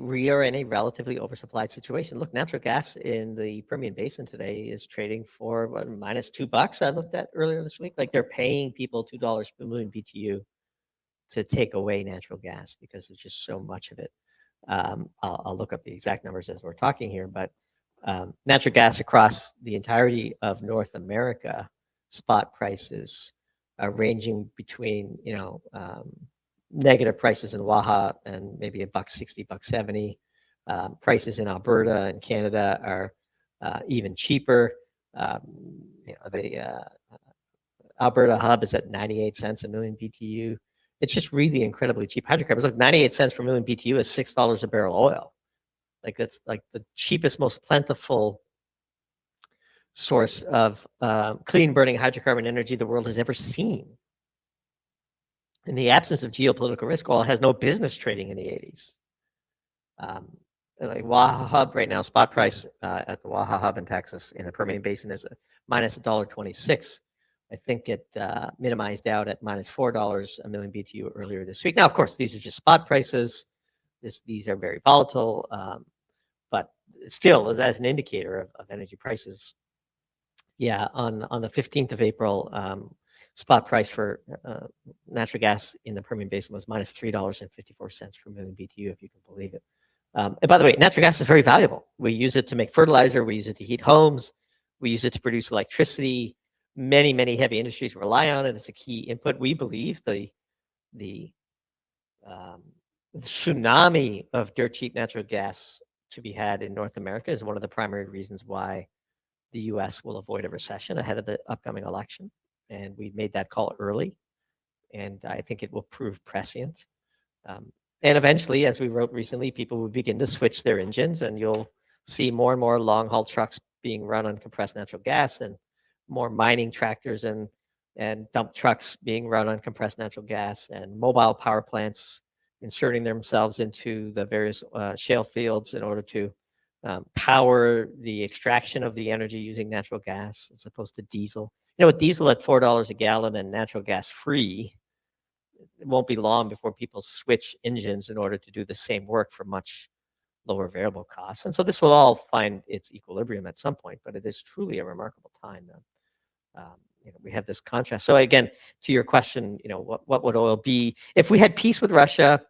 we are in a relatively oversupplied situation. Look, natural gas in the Permian Basin today is trading for what, minus $2. I looked at earlier this week. Like they're paying people $2 per million BTU to take away natural gas because there's just so much of it. I'll look up the exact numbers as we're talking here, but natural gas across the entirety of North America, spot prices are ranging between, negative prices in Waha and maybe $1.60, $1.70. Prices in Alberta and Canada are even cheaper. The Alberta hub is at 98 cents a million BTU. It's just really incredibly cheap hydrocarbons. Look, 98 cents per million BTU is $6 a barrel oil. Like that's like the cheapest, most plentiful source of clean burning hydrocarbon energy the world has ever seen. In the absence of geopolitical risk, oil has no business trading in the 80s. Like Waha Hub right now, spot price at the Waha Hub in Texas in the Permian Basin is minus $1.26. I think it minimized out at minus $4 a million BTU earlier this week. Now, of course, these are just spot prices. These are very volatile, but still, as an indicator of energy prices, yeah, on the 15th of April, spot price for natural gas in the Permian Basin was minus $3.54 per million BTU, if you can believe it. And by the way, natural gas is very valuable. We use it to make fertilizer. We use it to heat homes. We use it to produce electricity. Many, many heavy industries rely on it as a key input. We believe the tsunami of dirt cheap natural gas to be had in North America is one of the primary reasons why the U.S. will avoid a recession ahead of the upcoming election. And we made that call early, and I think it will prove prescient. And eventually, as we wrote recently, people will begin to switch their engines, and you'll see more and more long-haul trucks being run on compressed natural gas, and more mining tractors and dump trucks being run on compressed natural gas, and mobile power plants inserting themselves into the various shale fields in order to power the extraction of the energy using natural gas as opposed to diesel. With diesel at $4 a gallon and natural gas free, it won't be long before people switch engines in order to do the same work for much lower variable costs. And so this will all find its equilibrium at some point, but it is truly a remarkable time. We have this contrast. So again, to your question, what would oil be if we had peace with Russia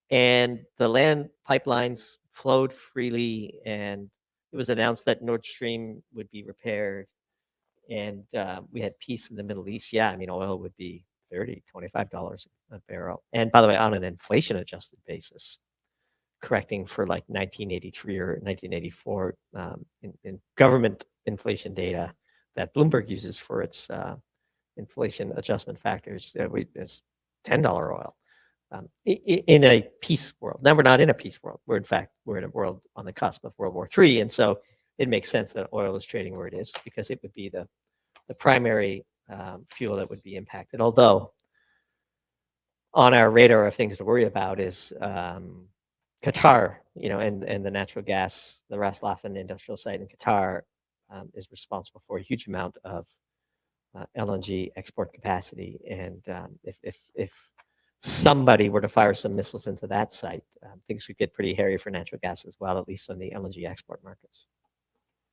and the land pipelines flowed freely and it was announced that Nord Stream would be repaired and we had peace in the Middle East? Yeah, oil would be $30, $25 a barrel. And by the way, on an inflation adjusted basis, correcting for like 1983 or 1984 in government inflation data that Bloomberg uses for its inflation adjustment factors, is $10 oil. In a peace world. Now we're not in a peace world. We're in a world on the cusp of World War III, and so it makes sense that oil is trading where it is because it would be the primary fuel that would be impacted. Although on our radar of things to worry about is Qatar, and the natural gas, the Ras Laffan industrial site in Qatar is responsible for a huge amount of LNG export capacity, and if somebody were to fire some missiles into that site, things could get pretty hairy for natural gas as well, at least on the LNG export markets.